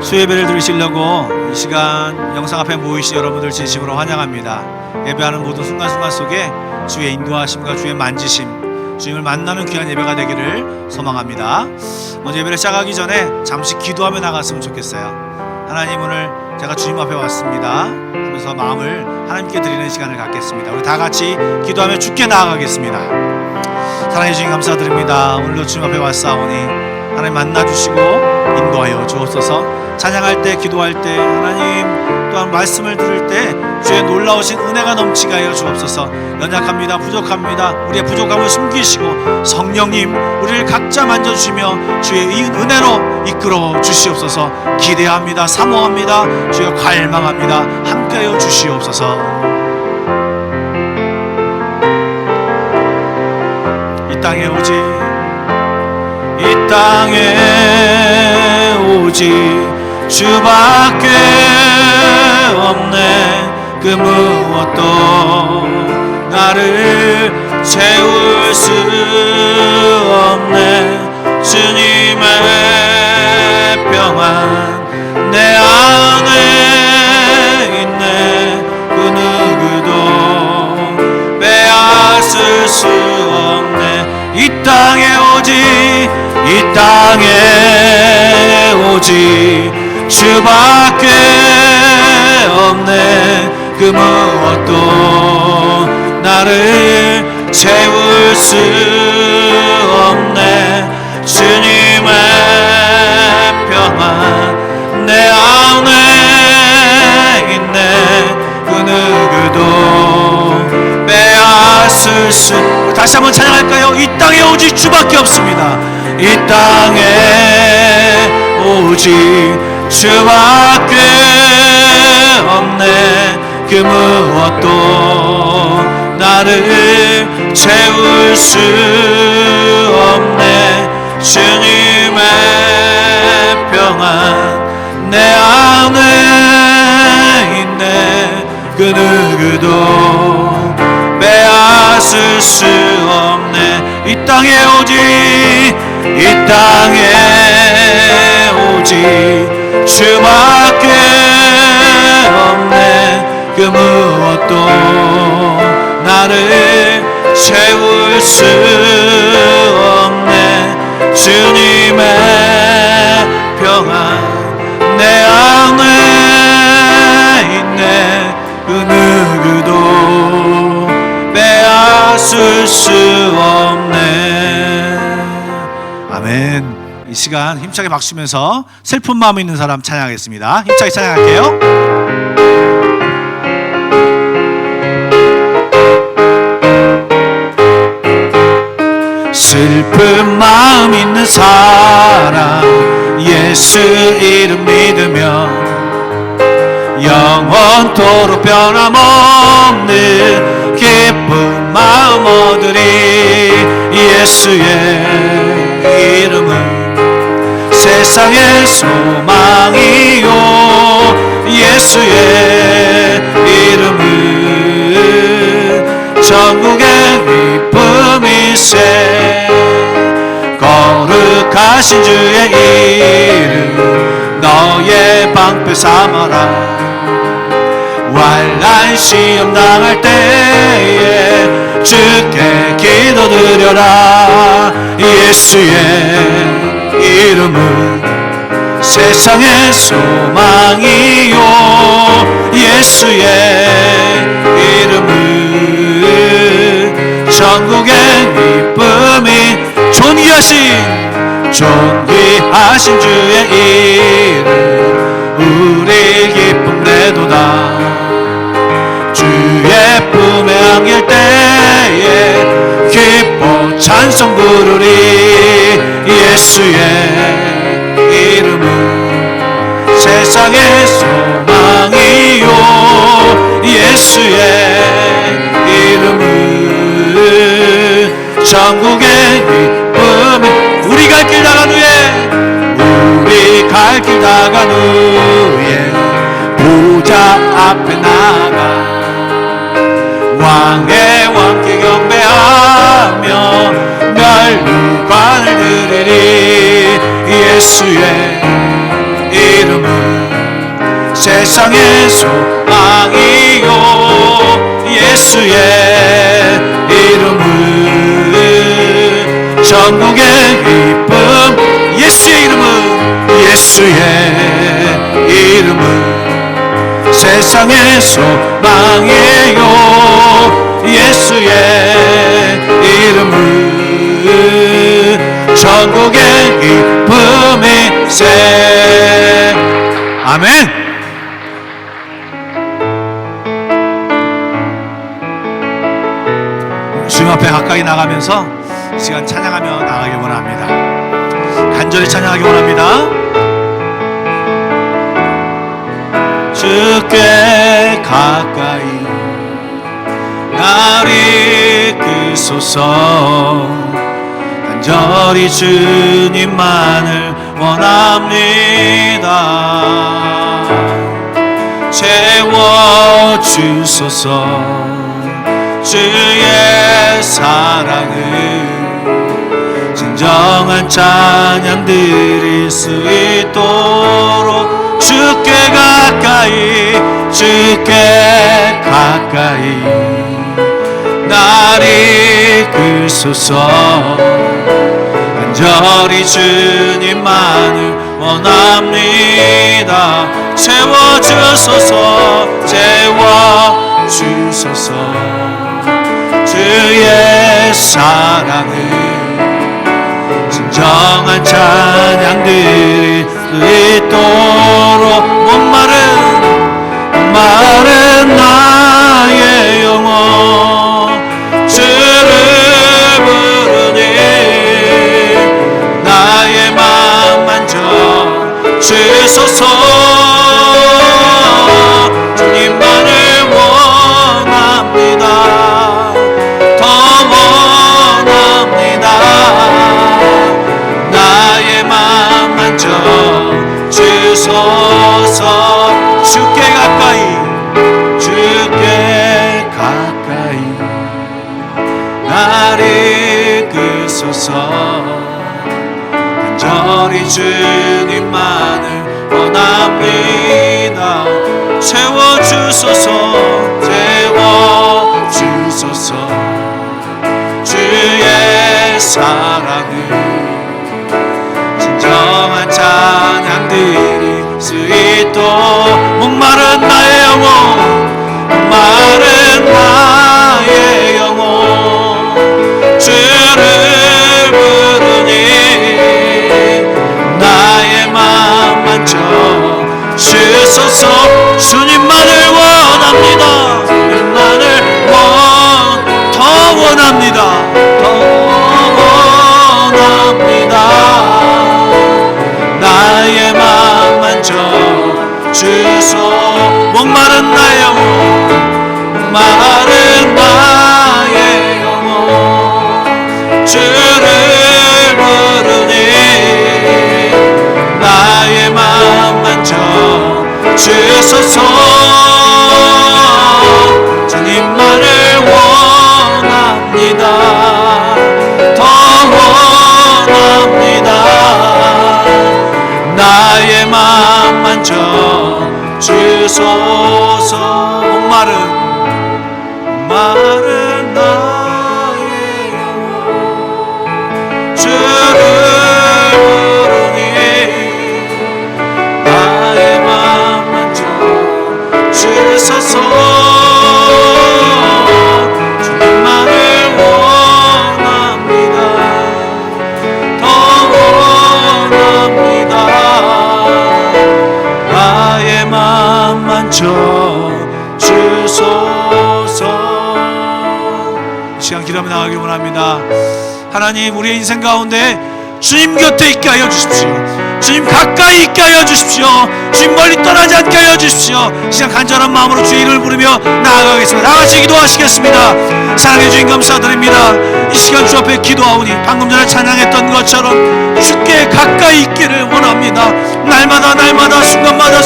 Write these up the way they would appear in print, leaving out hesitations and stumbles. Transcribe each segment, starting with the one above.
수예배를 들으시려고 이 시간 영상 앞에 모이신 여러분들 진심으로 환영합니다. 예배하는 모든 순간순간 속에 주의 인도하심과 주의 만지심, 주님을 만나는 귀한 예배가 되기를 소망합니다. 먼저 예배를 시작하기 전에 잠시 기도하며 나갔으면 좋겠어요. 하나님, 오늘 제가 주님 앞에 왔습니다 하면서 마음을 하나님께 드리는 시간을 갖겠습니다. 우리 다 같이 기도하며 주께 나아가겠습니다. 사랑해 주님 감사드립니다. 오늘도 주님 앞에 왔사오니 하나님 만나주시고 인도하여 주옵소서. 찬양할 때, 기도할 때, 하나님 또한 말씀을 들을 때 주의 놀라우신 은혜가 넘치게 하여 주옵소서. 연약합니다, 부족합니다. 우리의 부족함을 숨기시고 성령님 우리를 각자 만져주시며 주의 이 은혜로 이끌어 주시옵소서. 기대합니다, 사모합니다, 주여 갈망합니다. 함께하여 주시옵소서. 이 땅에 오직, 이 땅에 오직 주밖에 없네. 그 무엇도 나를 채울 수 없네. 주님의 평안 내 안에 있네. 그 누구도 빼앗을 수 없네. 이 땅에 오직, 이 땅에 오직 주밖에 없네. 그 무엇도 나를 채울 수 없네. 주님의 평안 내 안에 있네. 그 누구도 빼앗을 수. 다시 한번 찬양할까요? 이 땅에 오직 주밖에 없습니다. 이 땅에 오직 주밖에 없네. 그 무엇도 나를 채울 수 없네. 주님의 평안 내 안에 있네. 그 누구도 빼앗을 수 없네. 이 땅에 오직, 이 땅에 오직 주밖에 없네. 그 무엇도 나를 채울 수 없네. 주님의 평안 내 안에 있네. 그 누구도 빼앗을 수 없네. 아멘. 이 시간 힘차게 막 쉬면서 슬픈 마음 있는 사람 찬양하겠습니다. 힘차게 찬양할게요. 슬픈 마음 있는 사람 예수 이름 믿으며 영원토록 변함없는 기쁜 마음 얻으리. 예수의 이름은 세상의 소망이요. 예수의 이름은 전국의 기쁨이세. 거룩하신 주의 이름 너의 방패 삼아라. 환난 시험 당할 때에 주께 기도드려라. 예수의 이름은 세상의 소망이요. 예수의 이름은 전국의 기쁨이. 존귀하신 주의 이름 우리 기쁨 내도다. 주의 품에 안길 때에 기뻐 찬송 부르리. 예수의 이름은 세상의 소망이요. 예수의 이름은 전국의 기쁨이. 우리 갈 길 나간 후에, 우리 갈 길 나간 후에 보좌 앞에 나가 왕의 왕께 경배하며 멸류관을 드리리. 예수의 이름은 세상의 소망이요 예수의 이름은 전국의 기쁨 예수의 이름은 예수의 이름은 세상의 소망이요 예수의 이름은 전국의 기쁨의 새 아멘. 주님 앞에 가까이 나가면서 시간 찬양하며 나가기 원합니다. 간절히 찬양하기 원합니다. 주께 가까이 나를 이끄소서 간절히 주님만을 원합니다. 채워주소서 주의 사랑을 진정한 찬양 드릴 수 있도록 주께 가까이 나를 이끌소서 간절히 주님만을 원합니다. 채워주소서 주의 사랑을 진정한 찬양 드릴 수 있도록 목마른 나의 영혼 주를 부르니 나의 맘 만져 주소서 주님만을 원합니다. 더 원합니다. 나의 맘 만져 주소서 주께 가까이 나를 이끌소서 간절히 주님만을 원합니다. 채워주소서 주의 사랑을 진정한 찬양 드릴 수 있도록 목마른 나의 영혼 주를 부르니 나의 맘 만져 주소서 주님만을 원합니다. 더 원합니다. 나의 맘 만져 주소 목마른 나의 영혼 주를 부르니 나의 맘 만져 주소서 주님만을 원합니다. 더 원합니다. 나의 맘 만져 주소서 목마른 나의 영혼 주를 부르니 나의 맘 만져 주소서 주님만을 원합니다. 더 원합니다. 나의 맘 만져 주소서. 시간 기도하며 나가기 원합니다. 하나님, 우리의 인생 가운데 주님 곁에 있게 하여 주십시오. 주님 가까이 있게 하여 주십시오. 주님 멀리 떠나지 않게 하여 주십시오. 시간 간절한 마음으로 주의 이름을 부르며 나아가겠습니다. 다같이 기도하시겠습니다. 사랑의 주님 감사드립니다. 이 시간 주 앞에 기도하오니 방금 전에 찬양했던 것처럼 주께 가까이 있기를 원합니다. 날마다 순간마다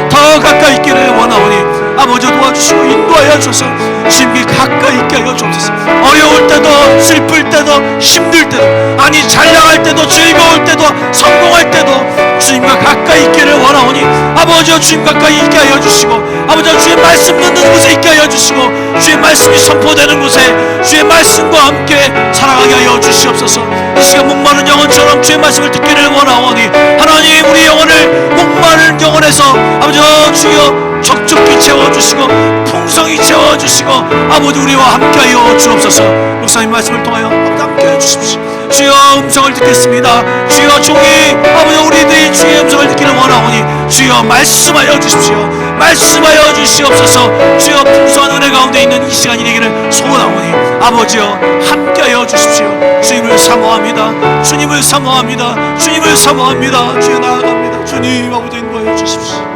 더 가까이 있기를 원하오니 아버지 도와주시고 인도하여 주셔서 주님께 가까이 있게 하여 주옵소서. 어려울 때도 슬플 때도 힘들 때도, 아니 잘 나갈 때도 즐거울 때도 성공할 때도 주님과 가까이 있기를 원하오니 아버지여 주님 가까이 있게 하여 주시고, 아버지여 주의 말씀 듣는 곳에 있게 하여 주시고, 주의 말씀이 선포되는 곳에 주의 말씀과 함께 살아가게 하여 주시옵소서. 이 시간 목마른 영혼처럼 주의 말씀을 듣기를 원하오니 하나님 우리 영혼을 목마른 영혼에서 아버지여 주여 적적히 채워주시고 풍성히 채워주시고 아버지 우리와 함께하여 주옵소서. 목사님 말씀을 통하여 함께하여 주십시오. 주여 음성을 듣겠습니다. 주여 종이 아버지 우리들이 주의 음성을 듣기를 원하오니 주여 말씀하여 주십시오. 말씀하여 주시옵소서. 주여 풍성한 은혜 가운데 있는 이 시간이 되기를 소원하오니 아버지여 함께하여 주십시오. 주님을 사모합니다. 주님을 사모합니다. 주님을 사모합니다. 주여 나아갑니다. 주님 아버지 인도하여 주십시오.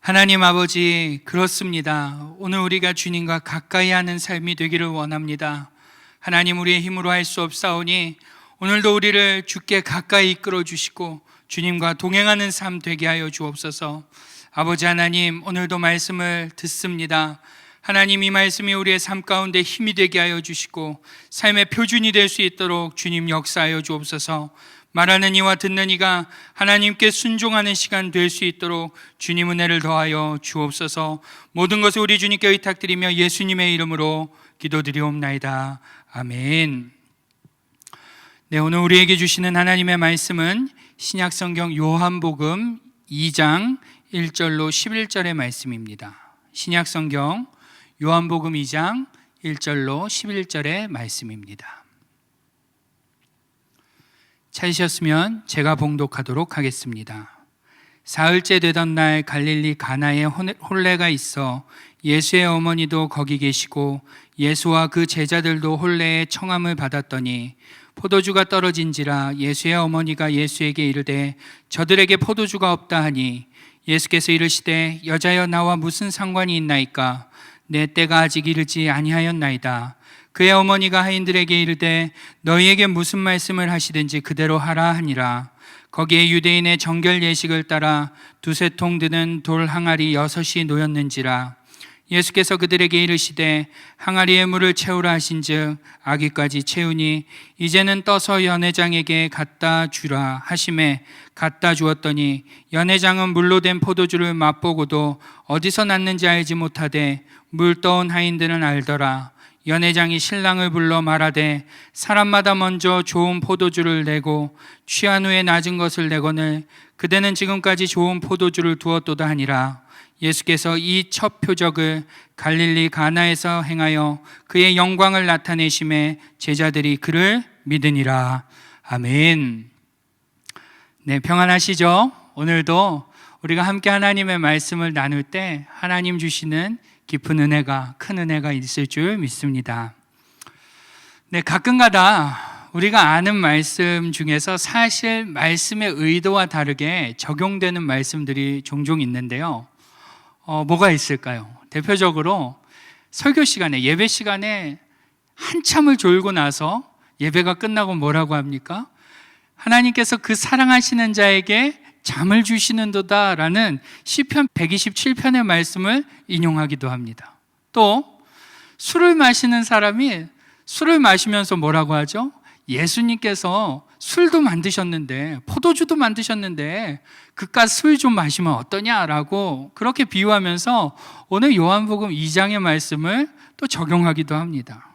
하나님 아버지, 그렇습니다. 오늘 우리가 주님과 가까이 하는 삶이 되기를 원합니다. 하나님 우리의 힘으로 할 수 없사오니 오늘도 우리를 주께 가까이 이끌어 주시고 주님과 동행하는 삶 되게 하여 주옵소서. 아버지 하나님, 오늘도 말씀을 듣습니다. 하나님 이 말씀이 우리의 삶 가운데 힘이 되게 하여 주시고 삶의 표준이 될 수 있도록 주님 역사하여 주옵소서. 말하는 이와 듣는 이가 하나님께 순종하는 시간 될 수 있도록 주님 은혜를 더하여 주옵소서. 모든 것을 우리 주님께 의탁드리며 예수님의 이름으로 기도드리옵나이다. 아멘. 네, 오늘 우리에게 주시는 하나님의 말씀은 신약성경 요한복음 2장 1절로 11절의 말씀입니다. 신약성경 요한복음 2장 1절로 11절의 말씀입니다. 찾으셨으면 제가 봉독하도록 하겠습니다. 사흘째 되던 날 갈릴리 가나에 혼례가 있어 예수의 어머니도 거기 계시고 예수와 그 제자들도 혼례의 청함을 받았더니 포도주가 떨어진지라 예수의 어머니가 예수에게 이르되 저들에게 포도주가 없다 하니 예수께서 이르시되 여자여 나와 무슨 상관이 있나이까 내 때가 아직 이르지 아니하였나이다. 그의 어머니가 하인들에게 이르되 너희에게 무슨 말씀을 하시든지 그대로 하라 하니라. 거기에 유대인의 정결 예식을 따라 두세 통 드는 돌 항아리 6이 놓였는지라. 예수께서 그들에게 이르시되 항아리에 물을 채우라 하신즉 아기까지 채우니 이제는 떠서 연회장에게 갖다 주라 하심에 갖다 주었더니 연회장은 물로 된 포도주를 맛보고도 어디서 났는지 알지 못하되 물 떠온 하인들은 알더라. 연회장이 신랑을 불러 말하되 사람마다 먼저 좋은 포도주를 내고 취한 후에 낮은 것을 내거늘 그대는 지금까지 좋은 포도주를 두었도다 하니라. 예수께서 이 첫 표적을 갈릴리 가나에서 행하여 그의 영광을 나타내심에 제자들이 그를 믿으니라. 아멘. 네, 평안하시죠? 오늘도 우리가 함께 하나님의 말씀을 나눌 때 하나님 주시는 깊은 은혜가, 큰 은혜가 있을 줄 믿습니다. 네, 가끔가다 우리가 아는 말씀 중에서 사실 말씀의 의도와 다르게 적용되는 말씀들이 종종 있는데요. 뭐가 있을까요? 대표적으로 설교 시간에, 예배 시간에 한참을 졸고 나서 예배가 끝나고 뭐라고 합니까? 하나님께서 그 사랑하시는 자에게 잠을 주시는도다라는 시편 127편의 말씀을 인용하기도 합니다. 또 술을 마시는 사람이 술을 마시면서 뭐라고 하죠? 예수님께서 술도 만드셨는데, 포도주도 만드셨는데 그깟 술 좀 마시면 어떠냐라고 그렇게 비유하면서 오늘 요한복음 2장의 말씀을 또 적용하기도 합니다.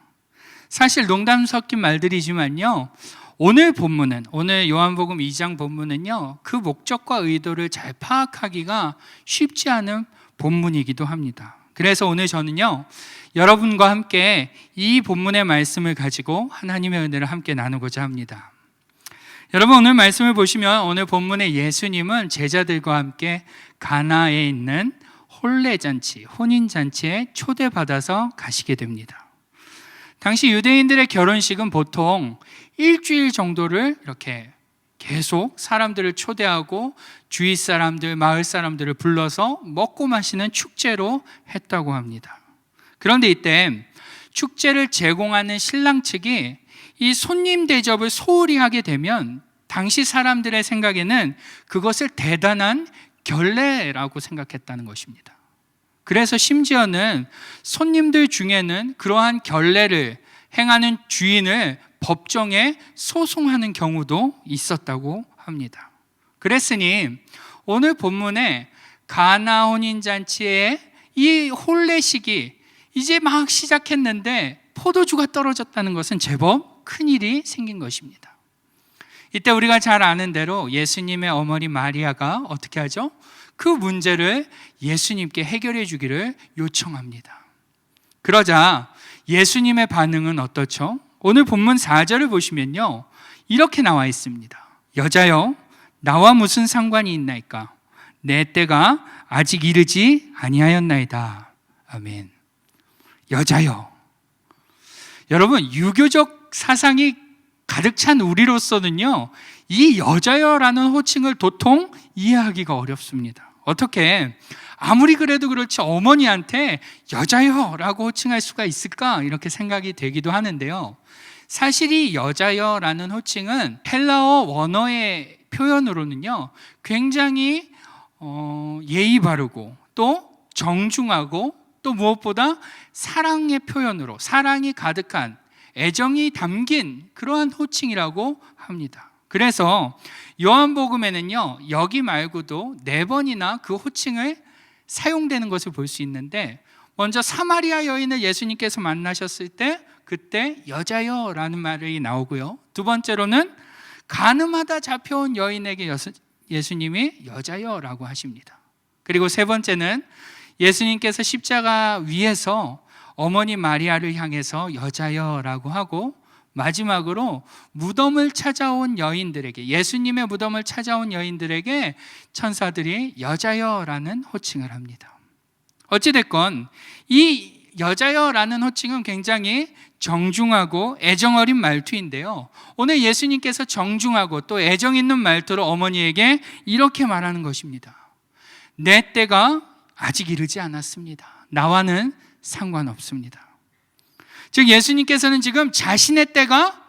사실 농담 섞인 말들이지만요, 오늘 본문은, 오늘 요한복음 2장 본문은요, 그 목적과 의도를 잘 파악하기가 쉽지 않은 본문이기도 합니다. 그래서 오늘 저는요, 여러분과 함께 이 본문의 말씀을 가지고 하나님의 은혜를 함께 나누고자 합니다. 여러분, 오늘 말씀을 보시면 오늘 본문의 예수님은 제자들과 함께 가나에 있는 혼례잔치, 혼인잔치에 초대받아서 가시게 됩니다. 당시 유대인들의 결혼식은 보통 일주일 정도를 이렇게 계속 사람들을 초대하고 주위 사람들, 마을 사람들을 불러서 먹고 마시는 축제로 했다고 합니다. 그런데 이때 축제를 제공하는 신랑 측이 이 손님 대접을 소홀히 하게 되면 당시 사람들의 생각에는 그것을 대단한 결례라고 생각했다는 것입니다. 그래서 심지어는 손님들 중에는 그러한 결례를 행하는 주인을 법정에 소송하는 경우도 있었다고 합니다. 그랬으니 오늘 본문에 가나 혼인잔치의 이 혼례식이 이제 막 시작했는데 포도주가 떨어졌다는 것은 제법 큰일이 생긴 것입니다. 이때 우리가 잘 아는 대로 예수님의 어머니 마리아가 어떻게 하죠? 그 문제를 예수님께 해결해 주기를 요청합니다. 그러자 예수님의 반응은 어떻죠? 오늘 본문 4절을 보시면요, 이렇게 나와 있습니다. 여자여, 나와 무슨 상관이 있나이까? 내 때가 아직 이르지 아니하였나이다. 아멘. 여자여. 여러분, 유교적 사상이 가득 찬 우리로서는요, 이 여자여라는 호칭을 도통 이해하기가 어렵습니다. 어떻게 아무리 그래도 그렇지 어머니한테 여자여라고 호칭할 수가 있을까? 이렇게 생각이 되기도 하는데요. 사실 이 여자여라는 호칭은 헬라어 원어의 표현으로는요, 굉장히 예의 바르고 또 정중하고 또 무엇보다 사랑의 표현으로, 사랑이 가득한 애정이 담긴 그러한 호칭이라고 합니다. 그래서 요한복음에는요, 여기 말고도 4번이나 그 호칭을 사용되는 것을 볼 수 있는데, 먼저 사마리아 여인을 예수님께서 만나셨을 때 그때 여자여라는 말이 나오고요, 두 번째로는 간음하다 잡혀온 여인에게 예수님이 여자여라고 하십니다. 그리고 세 번째는 예수님께서 십자가 위에서 어머니 마리아를 향해서 여자여라고 하고, 마지막으로 무덤을 찾아온 여인들에게, 예수님의 무덤을 찾아온 여인들에게 천사들이 여자여라는 호칭을 합니다. 어찌됐건 이 여자여라는 호칭은 굉장히 정중하고 애정어린 말투인데요, 오늘 예수님께서 정중하고 또 애정 있는 말투로 어머니에게 이렇게 말하는 것입니다. 내 때가 아직 이르지 않았습니다. 나와는 상관없습니다. 즉 예수님께서는 지금 자신의 때가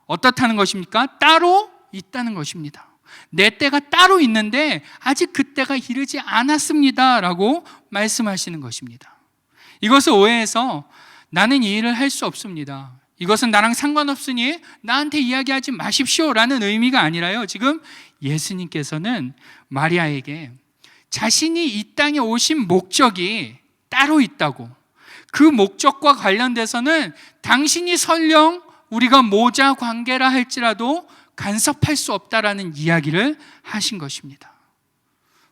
어떻다는 것입니까? 따로 있다는 것입니다. 내 때가 따로 있는데 아직 그 때가 이르지 않았습니다 라고 말씀하시는 것입니다. 이것을 오해해서 나는 이 일을 할 수 없습니다, 이것은 나랑 상관없으니 나한테 이야기하지 마십시오 라는 의미가 아니라요, 지금 예수님께서는 마리아에게 자신이 이 땅에 오신 목적이 따로 있다고, 그 목적과 관련돼서는 당신이 설령 우리가 모자 관계라 할지라도 간섭할 수 없다라는 이야기를 하신 것입니다.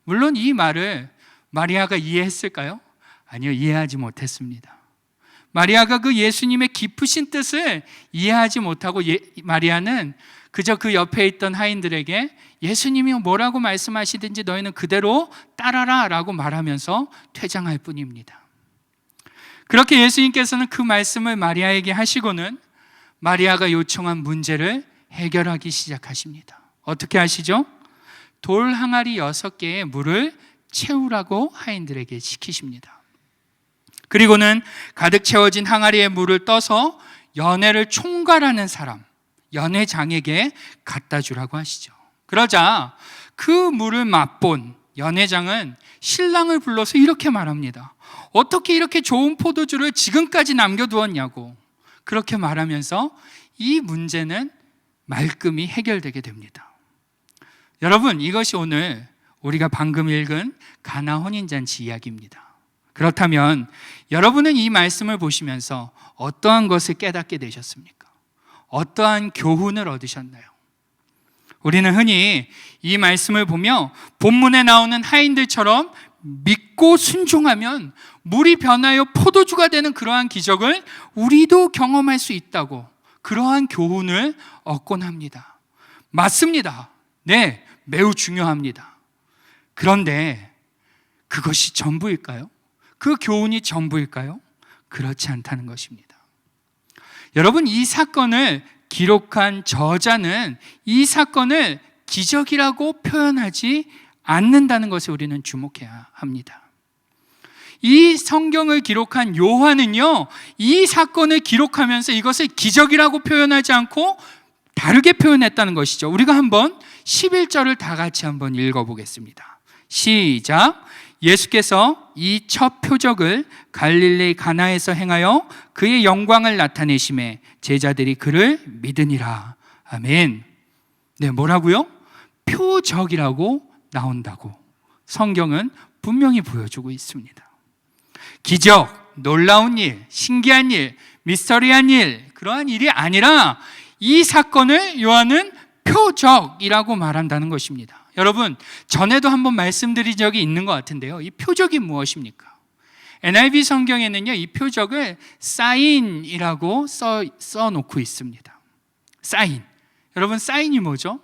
물론 이 말을 마리아가 이해했을까요? 아니요, 이해하지 못했습니다. 마리아가 그 예수님의 깊으신 뜻을 이해하지 못하고 마리아는 그저 그 옆에 있던 하인들에게 예수님이 뭐라고 말씀하시든지 너희는 그대로 따라라 라고 말하면서 퇴장할 뿐입니다. 그렇게 예수님께서는 그 말씀을 마리아에게 하시고는 마리아가 요청한 문제를 해결하기 시작하십니다. 어떻게 하시죠? 돌 항아리 6개의 물을 채우라고 하인들에게 시키십니다. 그리고는 가득 채워진 항아리에 물을 떠서 연회를 총괄하는 사람, 연회장에게 갖다 주라고 하시죠. 그러자 그 물을 맛본 연회장은 신랑을 불러서 이렇게 말합니다. 어떻게 이렇게 좋은 포도주를 지금까지 남겨두었냐고. 그렇게 말하면서 이 문제는 말끔히 해결되게 됩니다. 여러분, 이것이 오늘 우리가 방금 읽은 가나 혼인잔치 이야기입니다. 그렇다면 여러분은 이 말씀을 보시면서 어떠한 것을 깨닫게 되셨습니까? 어떠한 교훈을 얻으셨나요? 우리는 흔히 이 말씀을 보며 본문에 나오는 하인들처럼 믿고 순종하면 물이 변하여 포도주가 되는 그러한 기적을 우리도 경험할 수 있다고, 그러한 교훈을 얻곤 합니다. 맞습니다. 네, 매우 중요합니다. 그런데 그것이 전부일까요? 그 교훈이 전부일까요? 그렇지 않다는 것입니다. 여러분, 이 사건을 기록한 저자는 이 사건을 기적이라고 표현하지 않는다는 것에 우리는 주목해야 합니다. 이 성경을 기록한 요한은요, 이 사건을 기록하면서 이것을 기적이라고 표현하지 않고 다르게 표현했다는 것이죠. 우리가 한번 11절을 다 같이 한번 읽어보겠습니다. 시작. 예수께서 이 첫 표적을 갈릴리 가나에서 행하여 그의 영광을 나타내심에 제자들이 그를 믿으니라. 아멘. 네, 뭐라고요? 표적이라고 나온다고 성경은 분명히 보여주고 있습니다. 기적, 놀라운 일, 신기한 일, 미스터리한 일, 그러한 일이 아니라 이 사건을 요한은 표적이라고 말한다는 것입니다. 여러분, 전에도 한번 말씀드린 적이 있는 것 같은데요. 이 표적이 무엇입니까? NIV 성경에는요, 이 표적을 사인이라고 써놓고 있습니다. 사인. 여러분, 사인이 뭐죠?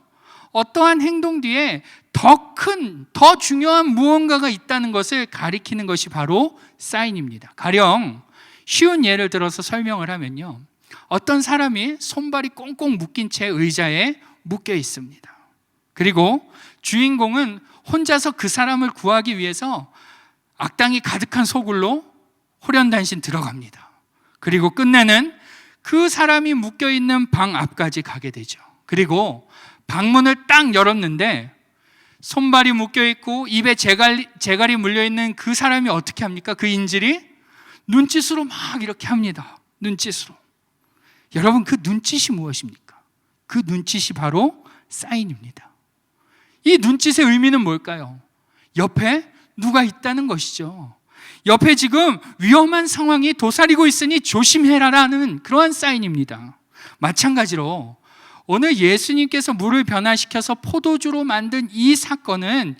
어떠한 행동 뒤에 더 큰, 더 중요한 무언가가 있다는 것을 가리키는 것이 바로 사인입니다. 가령 쉬운 예를 들어서 설명을 하면요, 어떤 사람이 손발이 꽁꽁 묶인 채 의자에 묶여 있습니다. 그리고 주인공은 혼자서 그 사람을 구하기 위해서 악당이 가득한 소굴로 호련단신 들어갑니다. 그리고 끝내는 그 사람이 묶여있는 방 앞까지 가게 되죠. 그리고 방문을 딱 열었는데 손발이 묶여있고 입에 재갈이 물려있는 그 사람이 어떻게 합니까? 그 인질이 눈짓으로 막 이렇게 합니다. 눈짓으로. 여러분, 그 눈짓이 무엇입니까? 그 눈짓이 바로 사인입니다. 이 눈짓의 의미는 뭘까요? 옆에 누가 있다는 것이죠. 옆에 지금 위험한 상황이 도사리고 있으니 조심해라라는 그러한 사인입니다. 마찬가지로 오늘 예수님께서 물을 변화시켜서 포도주로 만든 이 사건은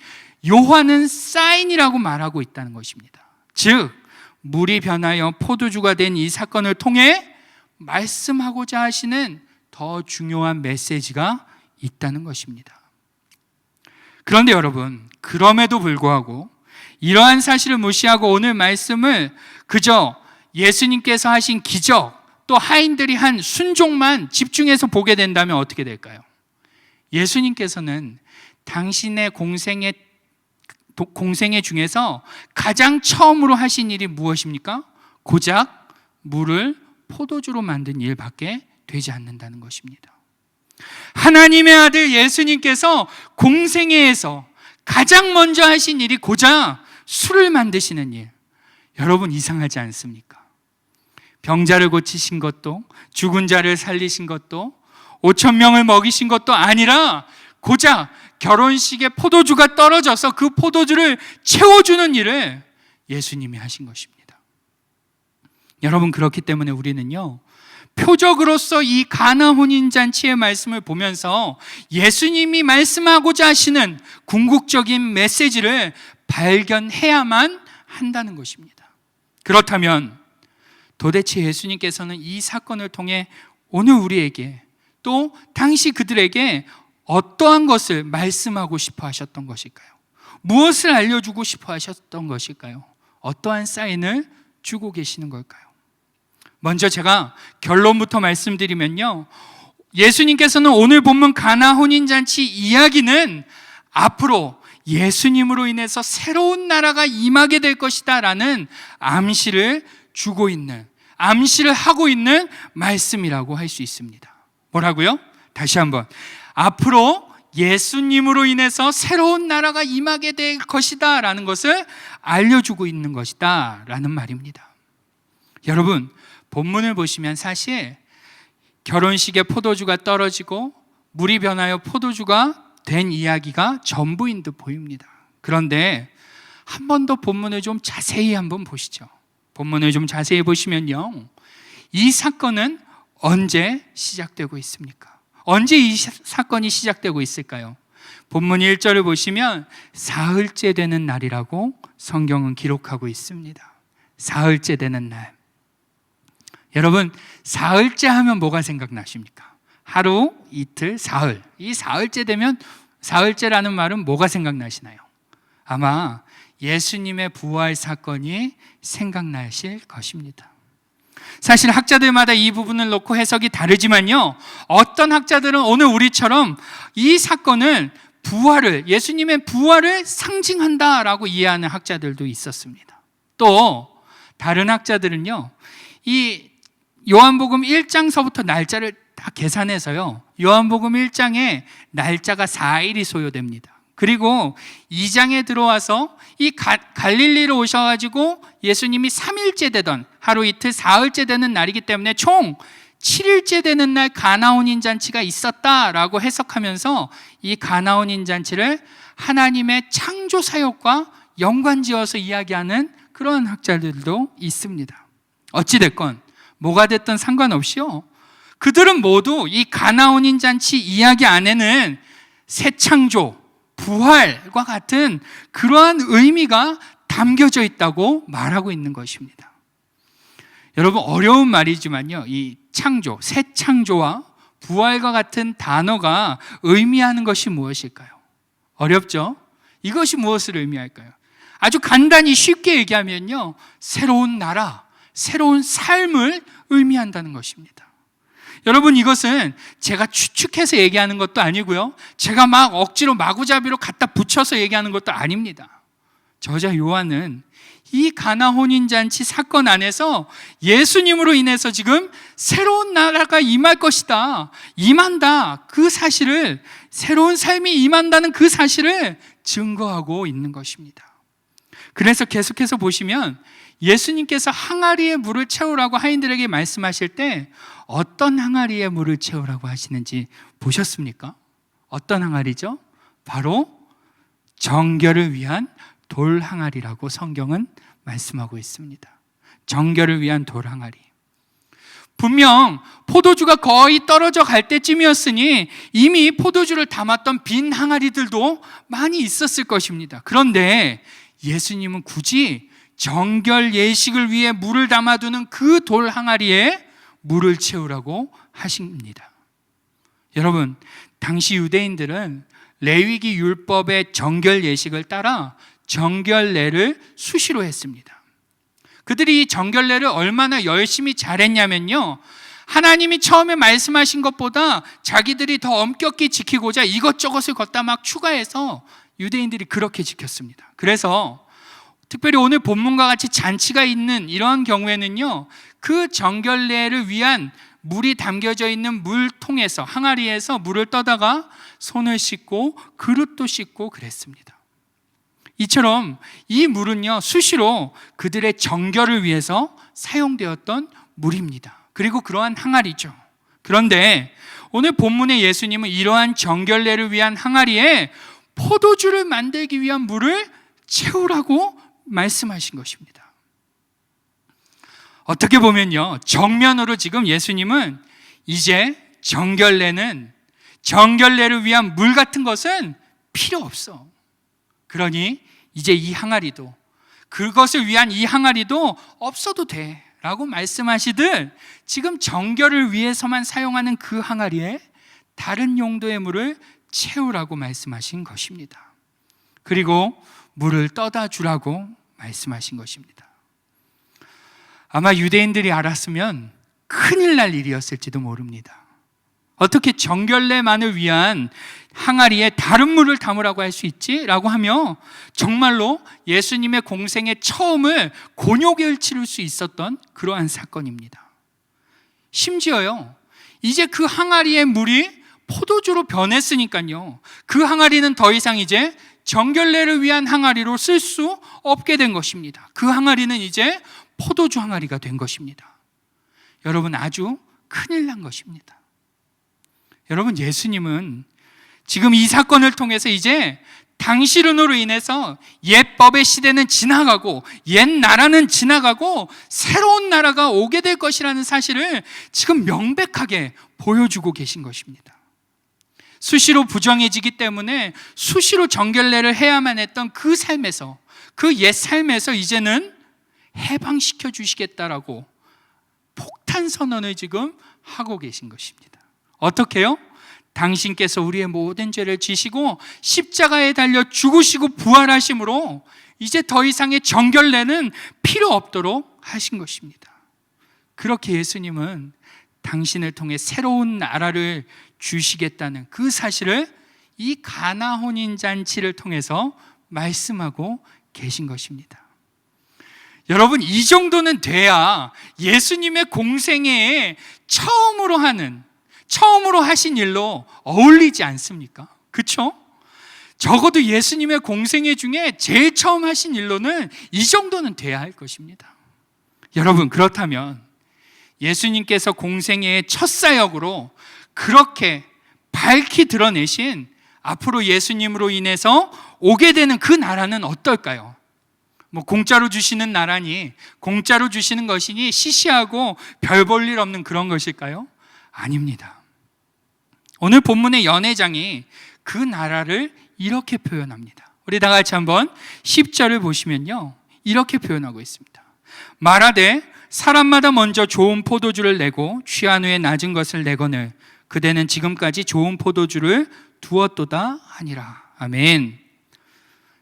요한은 사인이라고 말하고 있다는 것입니다. 즉, 물이 변하여 포도주가 된 이 사건을 통해 말씀하고자 하시는 더 중요한 메시지가 있다는 것입니다. 그런데 여러분, 그럼에도 불구하고 이러한 사실을 무시하고 오늘 말씀을 그저 예수님께서 하신 기적, 또 하인들이 한 순종만 집중해서 보게 된다면 어떻게 될까요? 예수님께서는 당신의 공생애 중에서 가장 처음으로 하신 일이 무엇입니까? 고작 물을 포도주로 만든 일밖에 되지 않는다는 것입니다. 하나님의 아들 예수님께서 공생애에서 가장 먼저 하신 일이 고작 술을 만드시는 일. 여러분, 이상하지 않습니까? 병자를 고치신 것도, 죽은 자를 살리신 것도, 5,000명을 먹이신 것도 아니라 고작 결혼식에 포도주가 떨어져서 그 포도주를 채워주는 일을 예수님이 하신 것입니다. 여러분, 그렇기 때문에 우리는요, 표적으로서 이 가나 혼인잔치의 말씀을 보면서 예수님이 말씀하고자 하시는 궁극적인 메시지를 발견해야만 한다는 것입니다. 그렇다면 도대체 예수님께서는 이 사건을 통해 오늘 우리에게 또 당시 그들에게 어떠한 것을 말씀하고 싶어 하셨던 것일까요? 무엇을 알려주고 싶어 하셨던 것일까요? 어떠한 사인을 주고 계시는 걸까요? 먼저 제가 결론부터 말씀드리면요, 예수님께서는 오늘 본문 가나 혼인잔치 이야기는 앞으로 예수님으로 인해서 새로운 나라가 임하게 될 것이다 라는 암시를 주고 있는, 암시를 하고 있는 말씀이라고 할 수 있습니다. 뭐라고요? 다시 한번, 앞으로 예수님으로 인해서 새로운 나라가 임하게 될 것이다 라는 것을 알려주고 있는 것이다 라는 말입니다. 여러분, 본문을 보시면 사실 결혼식에 포도주가 떨어지고 물이 변하여 포도주가 된 이야기가 전부인 듯 보입니다. 그런데 한 번 더 본문을 좀 자세히 한번 보시죠. 본문을 좀 자세히 보시면요, 이 사건은 언제 시작되고 있습니까? 언제 이 사건이 시작되고 있을까요? 본문 1절을 보시면 사흘째 되는 날이라고 성경은 기록하고 있습니다. 사흘째 되는 날. 여러분, 사흘째 하면 뭐가 생각나십니까? 하루, 이틀, 사흘. 이 사흘째 되면, 사흘째라는 말은 뭐가 생각나시나요? 아마 예수님의 부활 사건이 생각나실 것입니다. 사실 학자들마다 이 부분을 놓고 해석이 다르지만요, 어떤 학자들은 오늘 우리처럼 이 사건을 부활을, 예수님의 부활을 상징한다라고 이해하는 학자들도 있었습니다. 또 다른 학자들은요, 이 요한복음 1장서부터 날짜를 다 계산해서요, 요한복음 1장에 날짜가 4일이 소요됩니다. 그리고 2장에 들어와서 이 갈릴리로 오셔가지고 예수님이 3일째 되던, 하루 이틀 사흘째 되는 날이기 때문에 총 7일째 되는 날 가나온인 잔치가 있었다라고 해석하면서 이 가나온인 잔치를 하나님의 창조 사역과 연관지어서 이야기하는 그런 학자들도 있습니다. 어찌됐건 뭐가 됐든 상관없이요, 그들은 모두 이 가나온인 잔치 이야기 안에는 새 창조, 부활과 같은 그러한 의미가 담겨져 있다고 말하고 있는 것입니다. 여러분, 어려운 말이지만요, 이 창조, 새 창조와 부활과 같은 단어가 의미하는 것이 무엇일까요? 어렵죠? 이것이 무엇을 의미할까요? 아주 간단히 쉽게 얘기하면요, 새로운 나라, 새로운 삶을 의미한다는 것입니다. 여러분, 이것은 제가 추측해서 얘기하는 것도 아니고요, 제가 막 억지로 마구잡이로 갖다 붙여서 얘기하는 것도 아닙니다. 저자 요한은 이 가나 혼인잔치 사건 안에서 예수님으로 인해서 지금 새로운 나라가 임할 것이다, 임한다, 그 사실을, 새로운 삶이 임한다는 그 사실을 증거하고 있는 것입니다. 그래서 계속해서 보시면 예수님께서 항아리에 물을 채우라고 하인들에게 말씀하실 때 어떤 항아리에 물을 채우라고 하시는지 보셨습니까? 어떤 항아리죠? 바로 정결을 위한 돌 항아리라고 성경은 말씀하고 있습니다. 정결을 위한 돌 항아리. 분명 포도주가 거의 떨어져 갈 때쯤이었으니 이미 포도주를 담았던 빈 항아리들도 많이 있었을 것입니다. 그런데 예수님은 굳이 정결 예식을 위해 물을 담아두는 그 돌 항아리에 물을 채우라고 하십니다. 여러분, 당시 유대인들은 레위기 율법의 정결 예식을 따라 정결례를 수시로 했습니다. 그들이 이 정결례를 얼마나 열심히 잘했냐면요, 하나님이 처음에 말씀하신 것보다 자기들이 더 엄격히 지키고자 이것저것을 걷다 막 추가해서 유대인들이 그렇게 지켰습니다. 그래서 특별히 오늘 본문과 같이 잔치가 있는 이러한 경우에는요, 그 정결례를 위한 물이 담겨져 있는 물통에서, 항아리에서 물을 떠다가 손을 씻고 그릇도 씻고 그랬습니다. 이처럼 이 물은요, 수시로 그들의 정결을 위해서 사용되었던 물입니다. 그리고 그러한 항아리죠. 그런데 오늘 본문의 예수님은 이러한 정결례를 위한 항아리에 포도주를 만들기 위한 물을 채우라고 말씀하신 것입니다. 어떻게 보면요, 정면으로 지금 예수님은 이제 정결례를 위한 물 같은 것은 필요 없어. 그러니 이제 이 항아리도, 그것을 위한 이 항아리도 없어도 돼 라고 말씀하시듯 지금 정결을 위해서만 사용하는 그 항아리에 다른 용도의 물을 채우라고 말씀하신 것입니다. 그리고 물을 떠다 주라고 말씀하신 것입니다. 아마 유대인들이 알았으면 큰일 날 일이었을지도 모릅니다. 어떻게 정결례만을 위한 항아리에 다른 물을 담으라고 할 수 있지? 라고 하며 정말로 예수님의 공생의 처음을 곤욕을 치를 수 있었던 그러한 사건입니다. 심지어요, 이제 그 항아리의 물이 포도주로 변했으니까요, 그 항아리는 더 이상 이제 정결례를 위한 항아리로 쓸 수 없게 된 것입니다. 그 항아리는 이제 포도주 항아리가 된 것입니다. 여러분, 아주 큰일 난 것입니다. 여러분, 예수님은 지금 이 사건을 통해서 이제 당신으로 인해서 옛 법의 시대는 지나가고 옛 나라는 지나가고 새로운 나라가 오게 될 것이라는 사실을 지금 명백하게 보여주고 계신 것입니다. 수시로 부정해지기 때문에 수시로 정결례를 해야만 했던 그 삶에서, 그 옛 삶에서 이제는 해방시켜 주시겠다라고 폭탄 선언을 지금 하고 계신 것입니다. 어떻게요? 당신께서 우리의 모든 죄를 지시고 십자가에 달려 죽으시고 부활하심으로 이제 더 이상의 정결례는 필요 없도록 하신 것입니다. 그렇게 예수님은 당신을 통해 새로운 나라를 주시겠다는 그 사실을 이 가나 혼인잔치를 통해서 말씀하고 계신 것입니다. 여러분, 이 정도는 돼야 예수님의 공생애에 처음으로 하는, 처음으로 하신 일로 어울리지 않습니까? 그렇죠? 적어도 예수님의 공생애 중에 제일 처음 하신 일로는 이 정도는 돼야 할 것입니다. 여러분, 그렇다면 예수님께서 공생애의 첫 사역으로 그렇게 밝히 드러내신 앞으로 예수님으로 인해서 오게 되는 그 나라는 어떨까요? 공짜로 주시는 나라니, 공짜로 주시는 것이니 시시하고 별 볼 일 없는 그런 것일까요? 아닙니다. 오늘 본문의 연회장이 그 나라를 이렇게 표현합니다. 우리 다 같이 한번 10절을 보시면요, 이렇게 표현하고 있습니다. 말하되 사람마다 먼저 좋은 포도주를 내고 취한 후에 낮은 것을 내거늘 그대는 지금까지 좋은 포도주를 두었도다 하니라. 아멘.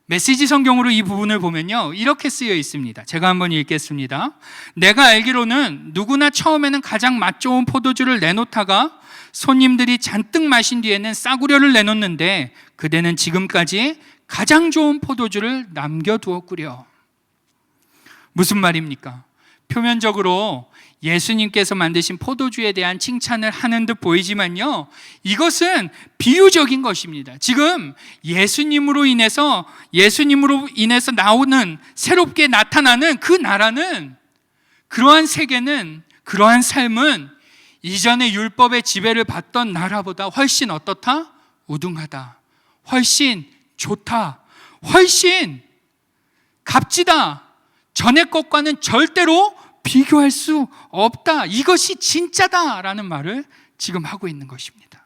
메시지 성경으로 이 부분을 보면요, 이렇게 쓰여 있습니다. 제가 한번 읽겠습니다. 내가 알기로는 누구나 처음에는 가장 맛 좋은 포도주를 내놓다가 손님들이 잔뜩 마신 뒤에는 싸구려를 내놓는데 그대는 지금까지 가장 좋은 포도주를 남겨두었구려. 무슨 말입니까? 표면적으로 예수님께서 만드신 포도주에 대한 칭찬을 하는 듯 보이지만요, 이것은 비유적인 것입니다. 지금 예수님으로 인해서 나오는, 새롭게 나타나는 그 나라는, 그러한 세계는, 그러한 삶은 이전에 율법의 지배를 받던 나라보다 훨씬 어떻다? 우등하다. 훨씬 좋다. 훨씬 값지다. 전의 것과는 절대로 비교할 수 없다. 이것이 진짜다라는 말을 지금 하고 있는 것입니다.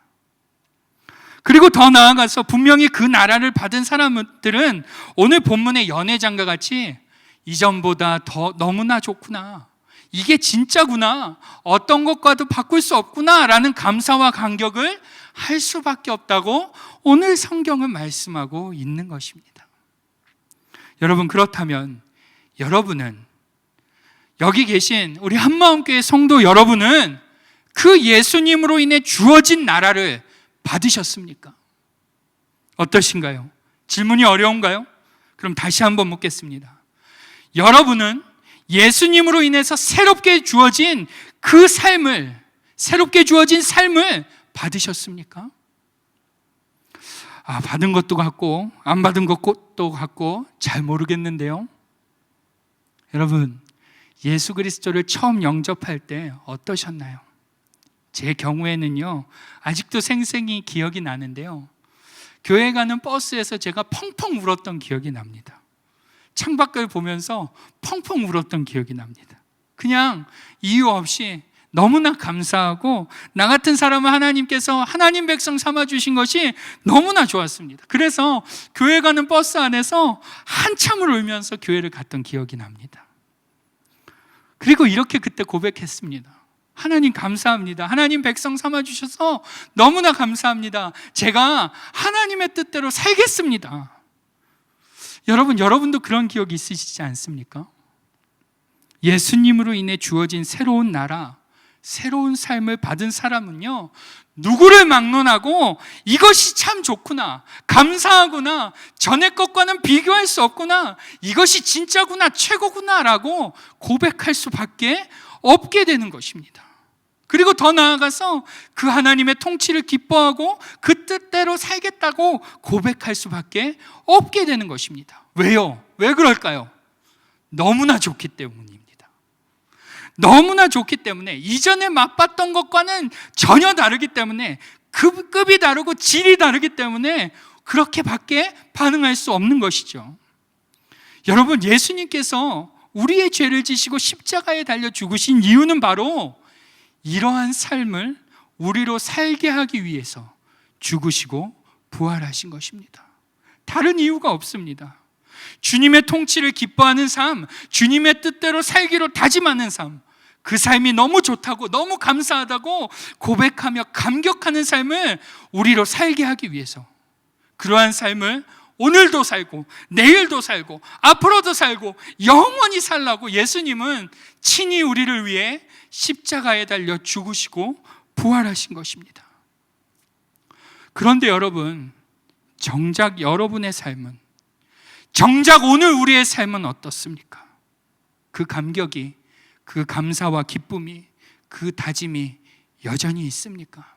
그리고 더 나아가서 분명히 그 나라를 받은 사람들은 오늘 본문의 연회장과 같이 이전보다 더 너무나 좋구나, 이게 진짜구나, 어떤 것과도 바꿀 수 없구나 라는 감사와 감격을 할 수밖에 없다고 오늘 성경은 말씀하고 있는 것입니다. 여러분, 그렇다면 여러분은, 여기 계신 우리 한마음교회 성도 여러분은 그 예수님으로 인해 주어진 나라를 받으셨습니까? 어떠신가요? 질문이 어려운가요? 그럼 다시 한번 묻겠습니다. 여러분은 예수님으로 인해서 새롭게 주어진 그 삶을, 새롭게 주어진 삶을 받으셨습니까? 받은 것도 같고 안 받은 것도 같고 잘 모르겠는데요. 여러분, 예수 그리스도를 처음 영접할 때 어떠셨나요? 제 경우에는요, 아직도 생생히 기억이 나는데요, 교회 가는 버스에서 제가 펑펑 울었던 기억이 납니다. 창밖을 보면서 펑펑 울었던 기억이 납니다. 그냥 이유 없이 너무나 감사하고 나 같은 사람을 하나님께서 하나님 백성 삼아주신 것이 너무나 좋았습니다. 그래서 교회 가는 버스 안에서 한참을 울면서 교회를 갔던 기억이 납니다. 그리고 이렇게 그때 고백했습니다. 하나님 감사합니다. 하나님 백성 삼아주셔서 너무나 감사합니다. 제가 하나님의 뜻대로 살겠습니다. 여러분, 여러분도 그런 기억이 있으시지 않습니까? 예수님으로 인해 주어진 새로운 나라, 새로운 삶을 받은 사람은요, 누구를 막론하고 이것이 참 좋구나, 감사하구나, 전의 것과는 비교할 수 없구나, 이것이 진짜구나, 최고구나 라고 고백할 수밖에 없게 되는 것입니다. 그리고 더 나아가서 그 하나님의 통치를 기뻐하고 그 뜻대로 살겠다고 고백할 수밖에 없게 되는 것입니다. 왜요? 왜 그럴까요? 너무나 좋기 때문입니다. 너무나 좋기 때문에, 이전에 맛봤던 것과는 전혀 다르기 때문에, 급이 다르고 질이 다르기 때문에 그렇게밖에 반응할 수 없는 것이죠. 여러분, 예수님께서 우리의 죄를 지시고 십자가에 달려 죽으신 이유는 바로 이러한 삶을 우리로 살게 하기 위해서 죽으시고 부활하신 것입니다. 다른 이유가 없습니다. 주님의 통치를 기뻐하는 삶, 주님의 뜻대로 살기로 다짐하는 삶, 그 삶이 너무 좋다고, 너무 감사하다고 고백하며 감격하는 삶을 우리로 살게 하기 위해서, 그러한 삶을 오늘도 살고 내일도 살고 앞으로도 살고 영원히 살라고 예수님은 친히 우리를 위해 십자가에 달려 죽으시고 부활하신 것입니다. 그런데 여러분, 정작 여러분의 삶은, 정작 오늘 우리의 삶은 어떻습니까? 그 감격이, 그 감사와 기쁨이, 그 다짐이 여전히 있습니까?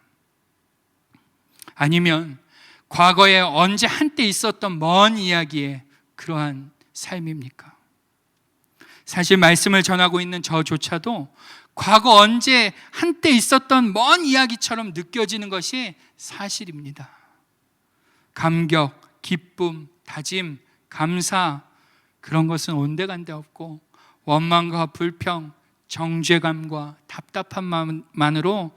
아니면 과거에 언제 한때 있었던 먼 이야기의 그러한 삶입니까? 사실 말씀을 전하고 있는 저조차도 과거 언제 한때 있었던 먼 이야기처럼 느껴지는 것이 사실입니다. 감격, 기쁨, 다짐, 감사, 그런 것은 온데간데 없고 원망과 불평, 정죄감과 답답함만으로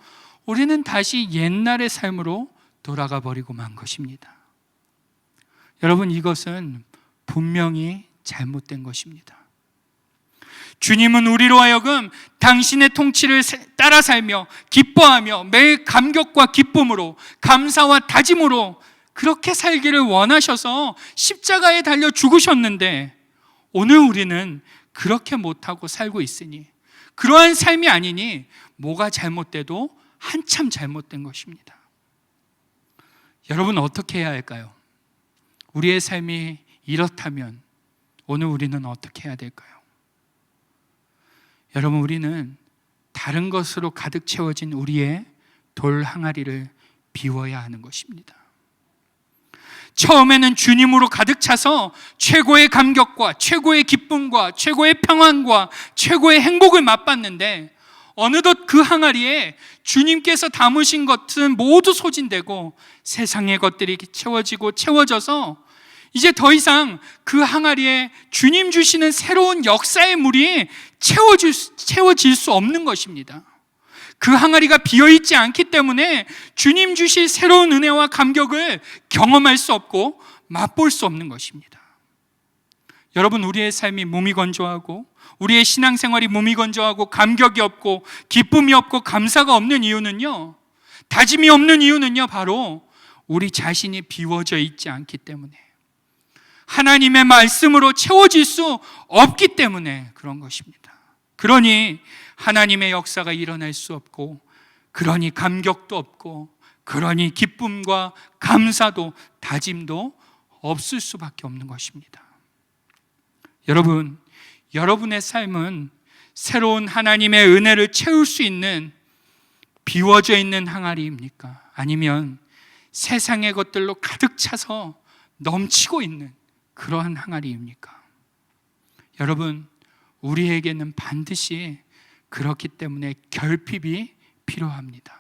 우리는 다시 옛날의 삶으로 돌아가 버리고 만 것입니다. 여러분, 이것은 분명히 잘못된 것입니다. 주님은 우리로 하여금 당신의 통치를 따라 살며 기뻐하며 매일 감격과 기쁨으로 감사와 다짐으로 그렇게 살기를 원하셔서 십자가에 달려 죽으셨는데, 오늘 우리는 그렇게 못하고 살고 있으니 그러한 삶이 아니니 뭐가 잘못돼도 한참 잘못된 것입니다. 여러분, 어떻게 해야 할까요? 우리의 삶이 이렇다면 오늘 우리는 어떻게 해야 될까요? 여러분, 우리는 다른 것으로 가득 채워진 우리의 돌 항아리를 비워야 하는 것입니다. 처음에는 주님으로 가득 차서 최고의 감격과 최고의 기쁨과 최고의 평안과 최고의 행복을 맛봤는데, 어느덧 그 항아리에 주님께서 담으신 것은 모두 소진되고 세상의 것들이 채워지고 채워져서 이제 더 이상 그 항아리에 주님 주시는 새로운 역사의 물이 채워질 수 없는 것입니다. 그 항아리가 비어있지 않기 때문에 주님 주실 새로운 은혜와 감격을 경험할 수 없고 맛볼 수 없는 것입니다. 여러분, 우리의 삶이 무미건조하고 우리의 신앙생활이 무미건조하고 감격이 없고 기쁨이 없고 감사가 없는 이유는요, 다짐이 없는 이유는요, 바로 우리 자신이 비워져 있지 않기 때문에, 하나님의 말씀으로 채워질 수 없기 때문에 그런 것입니다. 그러니 하나님의 역사가 일어날 수 없고, 그러니 감격도 없고, 그러니 기쁨과 감사도 다짐도 없을 수밖에 없는 것입니다. 여러분, 여러분의 삶은 새로운 하나님의 은혜를 채울 수 있는 비워져 있는 항아리입니까? 아니면 세상의 것들로 가득 차서 넘치고 있는 그러한 항아리입니까? 여러분, 우리에게는 반드시 그렇기 때문에 결핍이 필요합니다.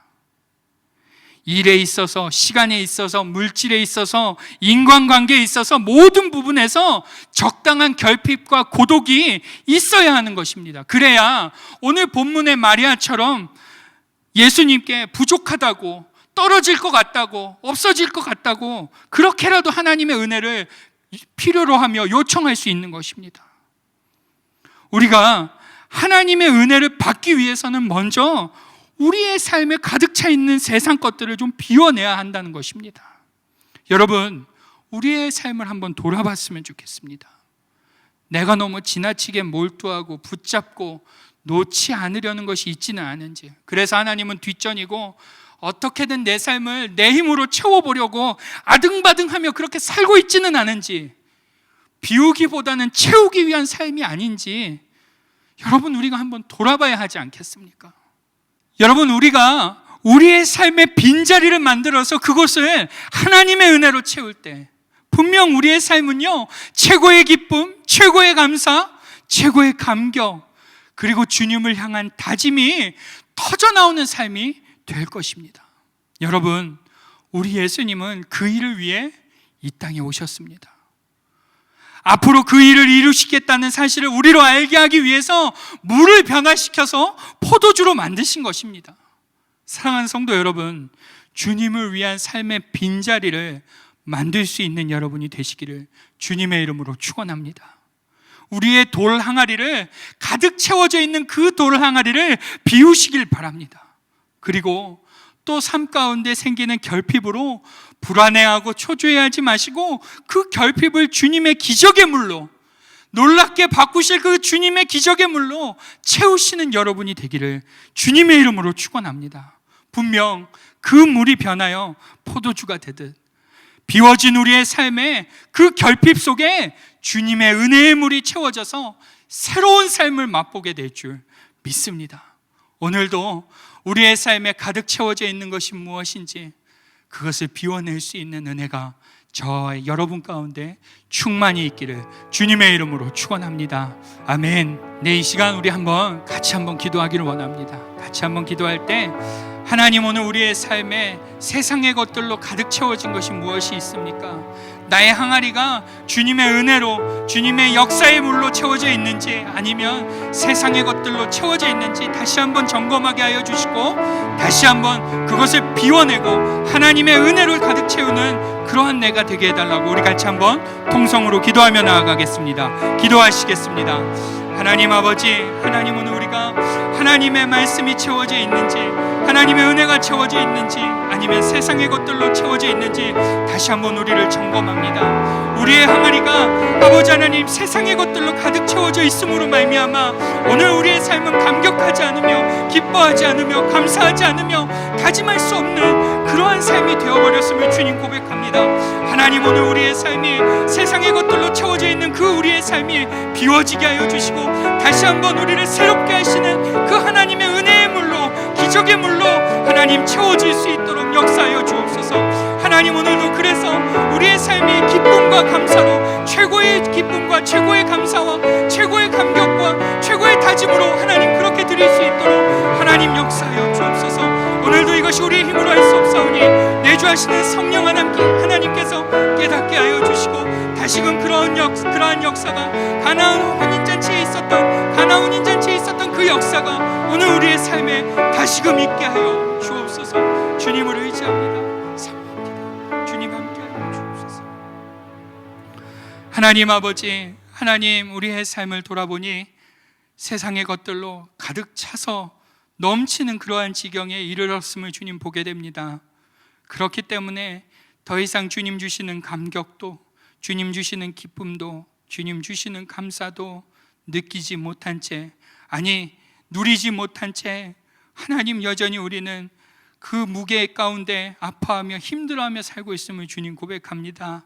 일에 있어서, 시간에 있어서, 물질에 있어서, 인간관계에 있어서 모든 부분에서 적당한 결핍과 고독이 있어야 하는 것입니다. 그래야 오늘 본문의 마리아처럼 예수님께 부족하다고, 떨어질 것 같다고, 없어질 것 같다고 그렇게라도 하나님의 은혜를 필요로 하며 요청할 수 있는 것입니다. 우리가 하나님의 은혜를 받기 위해서는 먼저 우리의 삶에 가득 차 있는 세상 것들을 좀 비워내야 한다는 것입니다. 여러분, 우리의 삶을 한번 돌아봤으면 좋겠습니다. 내가 너무 지나치게 몰두하고 붙잡고 놓지 않으려는 것이 있지는 않은지, 그래서 하나님은 뒷전이고 어떻게든 내 삶을 내 힘으로 채워보려고 아등바등하며 그렇게 살고 있지는 않은지, 비우기보다는 채우기 위한 삶이 아닌지, 여러분, 우리가 한번 돌아봐야 하지 않겠습니까? 여러분, 우리가 우리의 삶의 빈자리를 만들어서 그곳을 하나님의 은혜로 채울 때 분명 우리의 삶은요, 최고의 기쁨, 최고의 감사, 최고의 감격, 그리고 주님을 향한 다짐이 터져나오는 삶이 될 것입니다. 여러분, 우리 예수님은 그 일을 위해 이 땅에 오셨습니다. 앞으로 그 일을 이루시겠다는 사실을 우리로 알게 하기 위해서 물을 변화시켜서 포도주로 만드신 것입니다. 사랑하는 성도 여러분, 주님을 위한 삶의 빈자리를 만들 수 있는 여러분이 되시기를 주님의 이름으로 축원합니다. 우리의 돌 항아리를, 가득 채워져 있는 그 돌 항아리를 비우시길 바랍니다. 그리고 또 삶 가운데 생기는 결핍으로 불안해하고 초조해하지 마시고 그 결핍을 주님의 기적의 물로, 놀랍게 바꾸실 그 주님의 기적의 물로 채우시는 여러분이 되기를 주님의 이름으로 축원합니다. 분명 그 물이 변하여 포도주가 되듯 비워진 우리의 삶에 그 결핍 속에 주님의 은혜의 물이 채워져서 새로운 삶을 맛보게 될 줄 믿습니다. 오늘도 우리의 삶에 가득 채워져 있는 것이 무엇인지 그것을 비워낼 수 있는 은혜가 저와 여러분 가운데 충만히 있기를 주님의 이름으로 축원합니다. 아멘. 네, 이 시간 우리 같이 한번 기도하기를 원합니다. 같이 한번 기도할 때 하나님, 오늘 우리의 삶에 세상의 것들로 가득 채워진 것이 무엇이 있습니까? 나의 항아리가 주님의 은혜로, 주님의 역사의 물로 채워져 있는지, 아니면 세상의 것들로 채워져 있는지 다시 한번 점검하게 하여 주시고, 다시 한번 그것을 비워내고 하나님의 은혜로 가득 채우는 그러한 내가 되게 해달라고 우리 같이 한번 통성으로 기도하며 나아가겠습니다. 기도하시겠습니다. 하나님 아버지, 하나님, 오늘 우리가 하나님의 말씀이 채워져 있는지, 하나님의 은혜가 채워져 있는지, 아니면 세상의 것들로 채워져 있는지 다시 한번 우리를 점검합니다. 우리의 항아리가 아버지 하나님 세상의 것들로 가득 채워져 있음으로 말미암아 오늘 우리의 삶은 감격하지 않으며 기뻐하지 않으며 감사하지 않으며 다짐할 수 없는 그러한 삶이 되어버렸음을 주님 고백합니다. 하나님, 오늘 우리의 삶이 세상의 것들로 채워져 있는 그 우리의 삶이 비워지게 하여 주시고, 다시 한번 우리를 새롭게 하시는 그 하나님의 은혜의 물로, 기적의 물로 하나님 채워질 수 있도록 역사하여 주옵소서. 하나님, 오늘도 그래서 우리의 삶이 기쁨과 감사로, 최고의 기쁨과 최고의 감사와 최고의 감격과 최고의 다짐으로 하나님 그렇게 드릴 수 있도록 하나님 역사하여 주옵소서. 오늘도 이것이 우리의 힘으로 할 수 없사오니 내주하시는 성령 하나님께서 깨닫게 하여 주시고, 다시금 그러한 역사가 가나안 혼인잔치에 있었던 그 역사가 오늘 우리의 삶에 다시금 있게 하여 주옵소서. 주님을 의지합니다. 사모합니다. 주님 함께 하여 주옵소서. 하나님 아버지, 하나님, 우리의 삶을 돌아보니 세상의 것들로 가득 차서 넘치는 그러한 지경에 이르렀음을 주님 보게 됩니다. 그렇기 때문에 더 이상 주님 주시는 감격도, 주님 주시는 기쁨도, 주님 주시는 감사도 느끼지 못한 채, 누리지 못한 채 하나님 여전히 우리는 그 무게 가운데 아파하며 힘들어하며 살고 있음을 주님 고백합니다.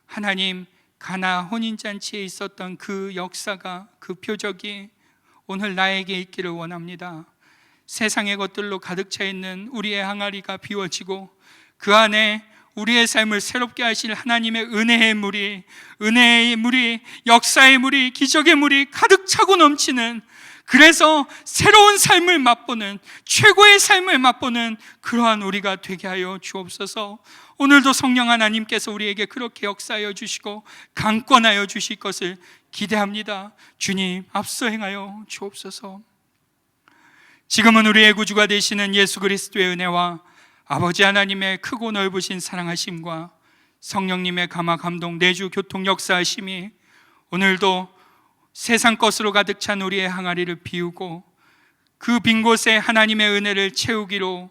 하나님, 가나 혼인잔치에 있었던 그 역사가, 그 표적이 오늘 나에게 있기를 원합니다. 세상의 것들로 가득 차 있는 우리의 항아리가 비워지고 그 안에 우리의 삶을 새롭게 하실 하나님의 은혜의 물이, 역사의 물이, 기적의 물이 가득 차고 넘치는, 그래서 새로운 삶을 맛보는, 최고의 삶을 맛보는 그러한 우리가 되게 하여 주옵소서. 오늘도 성령 하나님께서 우리에게 그렇게 역사하여 주시고 강권하여 주실 것을 기대합니다. 주님, 앞서 행하여 주옵소서. 지금은 우리의 구주가 되시는 예수 그리스도의 은혜와 아버지 하나님의 크고 넓으신 사랑하심과 성령님의 감화 감동 내주 교통 역사하심이 오늘도 세상 것으로 가득 찬 우리의 항아리를 비우고 그 빈 곳에 하나님의 은혜를 채우기로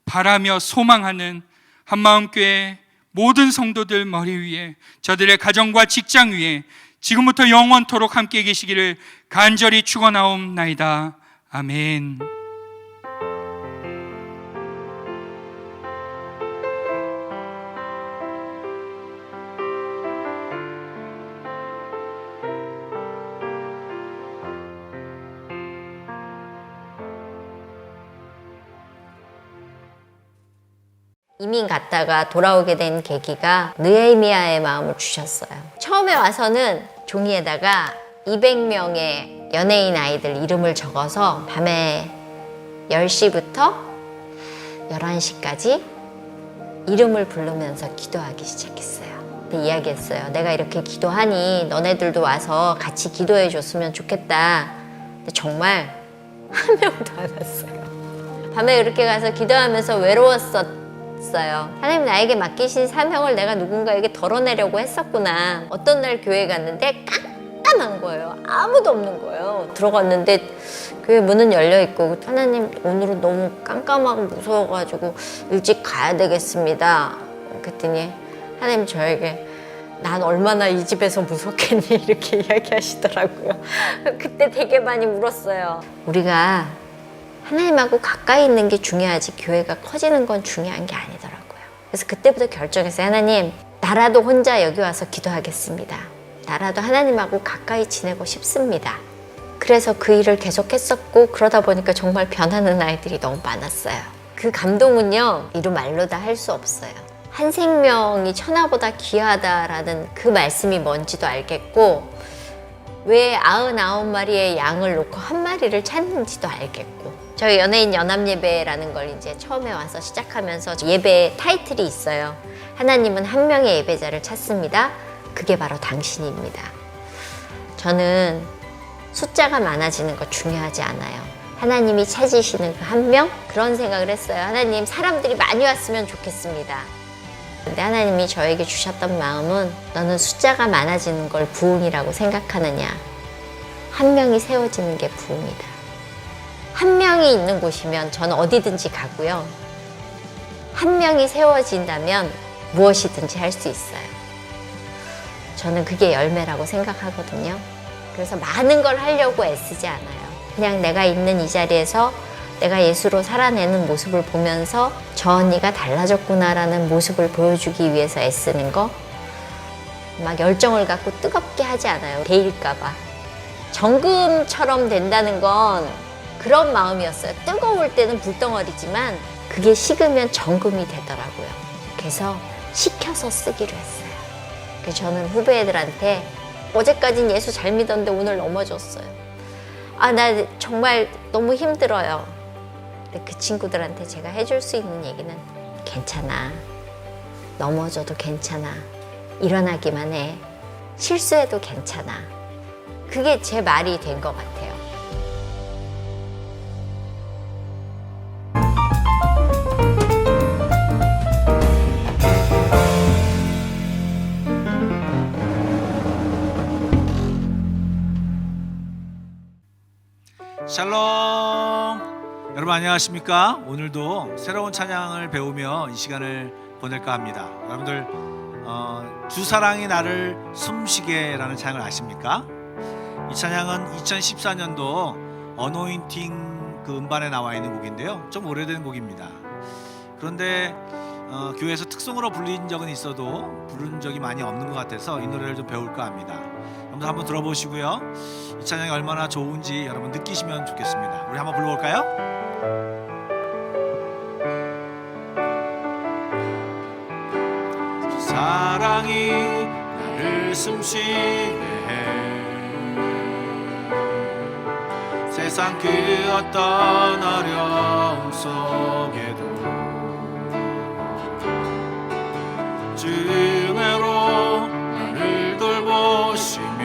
바라며 소망하는 한마음교회 모든 성도들 머리 위에, 저들의 가정과 직장 위에 지금부터 영원토록 함께 계시기를 간절히 축원하옵나이다. 아멘. 이민 갔다가 돌아오게 된 계기가 느헤미야의 마음을 주셨어요. 처음에 와서는 종이에다가 200명의 연예인 아이들 이름을 적어서 밤에 10시부터 11시까지 이름을 부르면서 기도하기 시작했어요. 이야기했어요. 내가 이렇게 기도하니 너네들도 와서 같이 기도해 줬으면 좋겠다. 근데 정말 한 명도 안 왔어요. 밤에 이렇게 가서 기도하면서 외로웠었어요. 하나님 나에게 맡기신 사명을 내가 누군가에게 덜어내려고 했었구나. 어떤 날 교회 갔는데 깜깜한 거예요. 아무도 없는 거예요. 들어갔는데 교회 문은 열려있고, 하나님 오늘은 너무 깜깜하고 무서워가지고 일찍 가야 되겠습니다. 그랬더니 하나님 저에게 난 얼마나 이 집에서 무섭겠니 이렇게 이야기하시더라고요. 그때 되게 많이 울었어요. 우리가 하나님하고 가까이 있는 게 중요하지 교회가 커지는 건 중요한 게 아니더라고요. 그래서 그때부터 결정했어요. 하나님, 나라도 혼자 여기 와서 기도하겠습니다. 나라도 하나님하고 가까이 지내고 싶습니다. 그래서 그 일을 계속 했었고, 그러다 보니까 정말 변하는 아이들이 너무 많았어요. 그 감동은요, 이루 말로 다 할 수 없어요. 한 생명이 천하보다 귀하다라는 그 말씀이 뭔지도 알겠고, 왜 99마리의 양을 놓고 한 마리를 찾는지도 알겠고, 저희 연예인 연합예배라는 걸 이제 처음에 와서 시작하면서 예배 타이틀이 있어요. 하나님은 한 명의 예배자를 찾습니다. 그게 바로 당신입니다. 저는 숫자가 많아지는 거 중요하지 않아요. 하나님이 찾으시는 그 한 명? 그런 생각을 했어요. 하나님, 사람들이 많이 왔으면 좋겠습니다. 근데 하나님이 저에게 주셨던 마음은, 너는 숫자가 많아지는 걸 부흥이라고 생각하느냐? 한 명이 세워지는 게 부흥이다. 한 명이 있는 곳이면 저는 어디든지 가고요. 한 명이 세워진다면 무엇이든지 할 수 있어요. 저는 그게 열매라고 생각하거든요. 그래서 많은 걸 하려고 애쓰지 않아요. 그냥 내가 있는 이 자리에서 내가 예수로 살아내는 모습을 보면서 저 언니가 달라졌구나라는 모습을 보여주기 위해서 애쓰는 거, 막 열정을 갖고 뜨겁게 하지 않아요. 데일까봐. 정금처럼 된다는 건 그런 마음이었어요. 뜨거울 때는 불덩어리지만 그게 식으면 정금이 되더라고요. 그래서 식혀서 쓰기로 했어요. 그래서 저는 후배들한테, 어제까진 예수 잘 믿었는데 오늘 넘어졌어요. 나 정말 너무 힘들어요. 근데 그 친구들한테 제가 해줄 수 있는 얘기는, 괜찮아. 넘어져도 괜찮아. 일어나기만 해. 실수해도 괜찮아. 그게 제 말이 된 것 같아요. 샬롬! 여러분 안녕하십니까? 오늘도 새로운 찬양을 배우며 이 시간을 보낼까 합니다. 여러분들 주사랑이 나를 숨쉬게라는 찬양을 아십니까? 이 찬양은 2014년도 어노인팅 그 음반에 나와 있는 곡인데요, 좀 오래된 곡입니다. 그런데 교회에서 특송으로 불린 적은 있어도 부른 적이 많이 없는 것 같아서 이 노래를 좀 배울까 합니다. 여러분들 한번 들어보시고요, 이 찬양이 얼마나 좋은지 여러분 느끼시면 좋겠습니다. 우리 한번 불러볼까요? 사랑이 나를 숨쉬게 해. 세상 그 어떤 어려움 속에도 주 은혜로 나를 돌보시며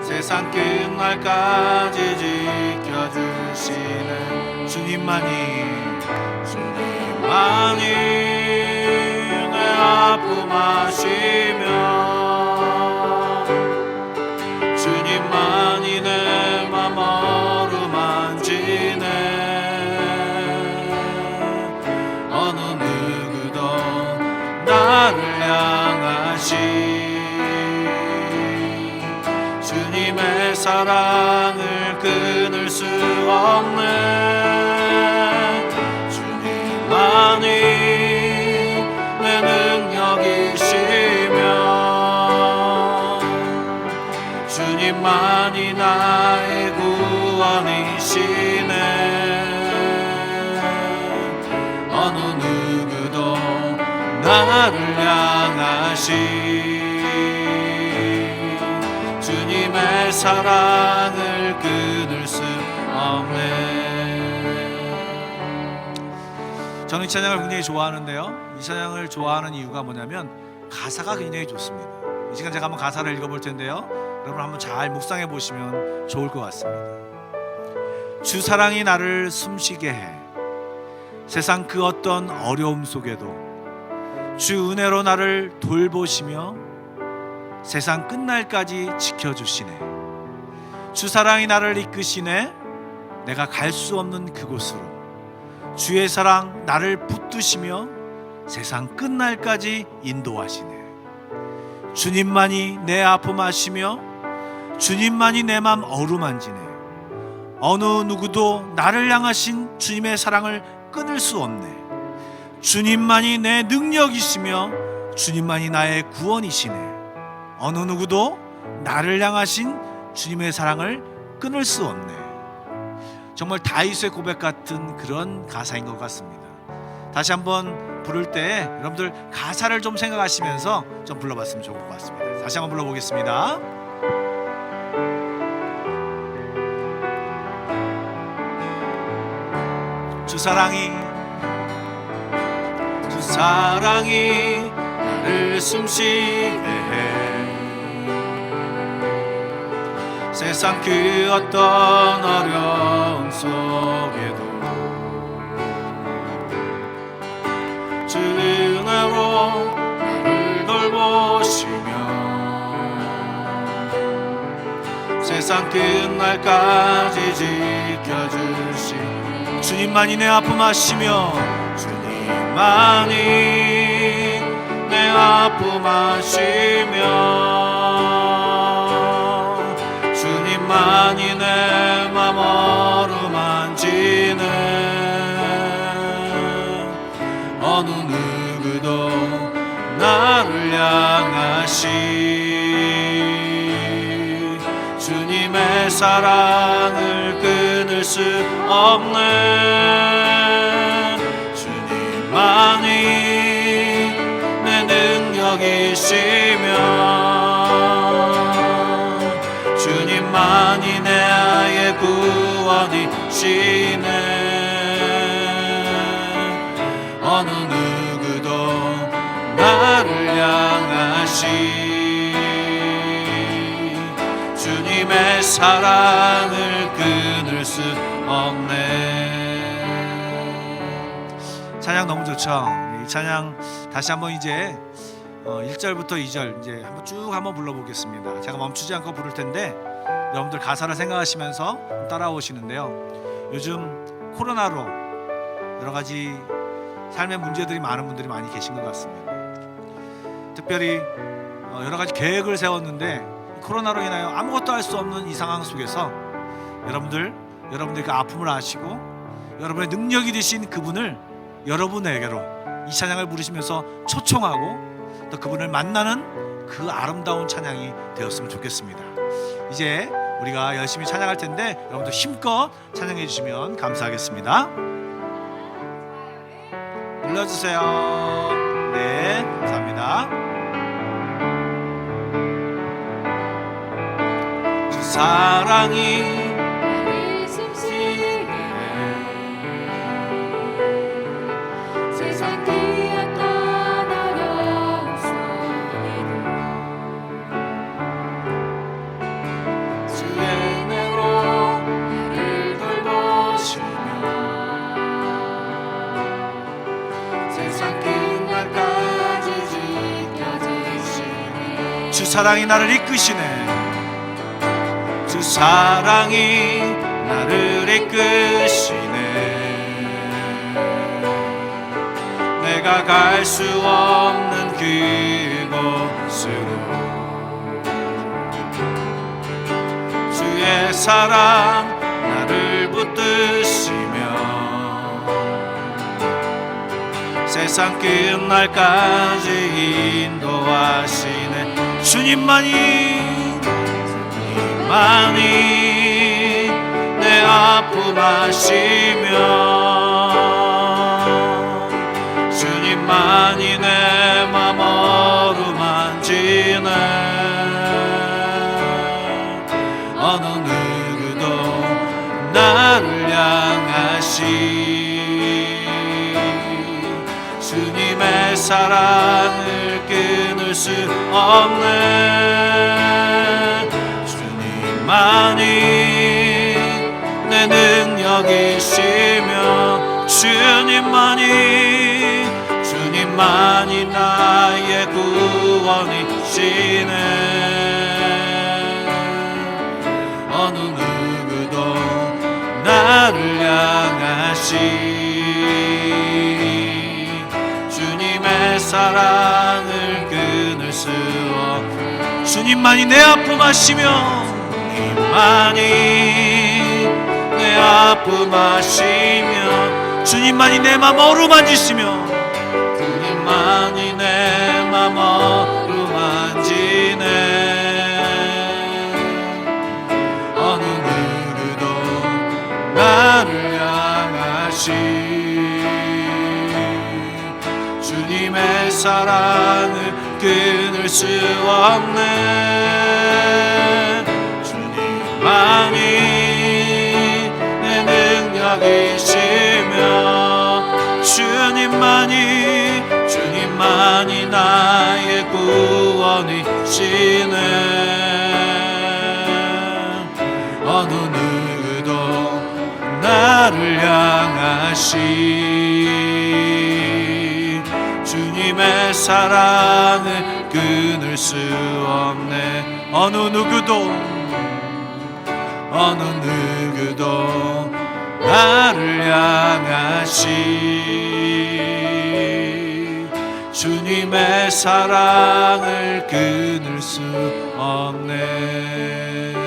세상 끝날까지 지켜주시는 주님만이 내 아픔 아시며 주님만이 내 맘 어루만지네. 어느 누구도 나를 향하시 주님의 사랑을 끊을 수 없네. 주님만이 내 능력이시며 주님만이 나의 구원이시네. 어느 누구도 나를 향하시 주님의 사랑을 끊을 수 없네. 저는 이 찬양을 굉장히 좋아하는데요, 이 찬양을 좋아하는 이유가 뭐냐면 가사가 굉장히 좋습니다. 이 시간 제가 한번 가사를 읽어볼 텐데요, 여러분 한번 잘 묵상해 보시면 좋을 것 같습니다. 주 사랑이 나를 숨쉬게 해. 세상 그 어떤 어려움 속에도 주 은혜로 나를 돌보시며 세상 끝날까지 지켜주시네. 주 사랑이 나를 이끄시네. 내가 갈 수 없는 그곳으로 주의 사랑 나를 붙드시며 세상 끝날까지 인도하시네. 주님만이 내 아픔 아시며 주님만이 내 맘 어루만지네. 어느 누구도 나를 향하신 주님의 사랑을 끊을 수 없네. 주님만이 내 능력이시며 주님만이 나의 구원이시네. 어느 누구도 나를 향하신 주님의 사랑을 끊을 수 없네. 정말 다윗의 고백 같은 그런 가사인 것 같습니다. 다시 한번 부를 때 여러분들 가사를 좀 생각하시면서 좀 불러봤으면 좋을 것 같습니다. 다시 한번 불러보겠습니다. 주 사랑이 나를 숨쉬게 해. 세상 그 어떤 어려움 속에도 주 은혜로 나를 돌보시며 세상 끝날까지 지켜주시. 주님만이 내 아픔 아시며 주님만이 내 아픔 아시며 주님만이 내 맘 어루만지네. 어느 누구도 나를 향하시 주님의 사랑을 끊을 수 없네. 주님만이 내 능력이시며 주님만이 내 구원이시네. 어느 누구도 나를 향하시 주님의 사랑을 끊을 수 없네. 찬양 너무 좋죠. 이 찬양 다시 한번 이제 1절부터 2절 이제 한번 쭉 한번 불러보겠습니다. 제가 멈추지 않고 부를 텐데 여러분들 가사를 생각하시면서 따라오시는데요. 요즘 코로나로 여러 가지 삶의 문제들이 많은 분들이 많이 계신 것 같습니다. 특별히 여러 가지 계획을 세웠는데 코로나로 인하여 아무것도 할 수 없는 이 상황 속에서 여러분들 그 아픔을 아시고 여러분의 능력이 되신 그분을 여러분에게로 이 찬양을 부르시면서 초청하고 또 그분을 만나는 그 아름다운 찬양이 되었으면 좋겠습니다. 이제 우리가 열심히 찬양할 텐데 여러분들 힘껏 찬양해 주시면 감사하겠습니다. 불러주세요. 네, 감사합니다. 주 사랑이 나를 숨쉬게 해. 세상 그 어떤 어려움 속에도 주의 은혜로 나를 돌보시며 세상 끝날까지 지켜주시네. 주 사랑이 나를 이끄시네. 주 사랑이 나를 이끄시네. 내가 갈 수 없는 그곳으로 주의 사랑 나를 붙드시며 세상 끝날까지 인도하시네. 주님만이 내 아픔 아시며 주님만이 내 맘 어루만지네. 어느 누구도 나를 향하시 주님의 사랑을 끊을 수 없네. 주님만이 내 능력이시며 주님만이 나의 구원이시네. 어느 누구도 나를 향하시 주님의 사랑을 끊을 수 없네. 주님만이 내 아픔 아시며 주님만이 내 아픔 아시며 주님만이 내 맘 어루만지시며 주님만이 내 맘 어루만지네. 어느 누구도 나 주님의 사랑을 끊을 수 없네. 주님만이 내 능력이시며 주님만이 나의 구원이시네. 어느 누구도 나를 향하시 주님의 사랑을 끊을 수 없네. 어느 누구도 나를 향하시 주님의 사랑을 끊을 수 없네.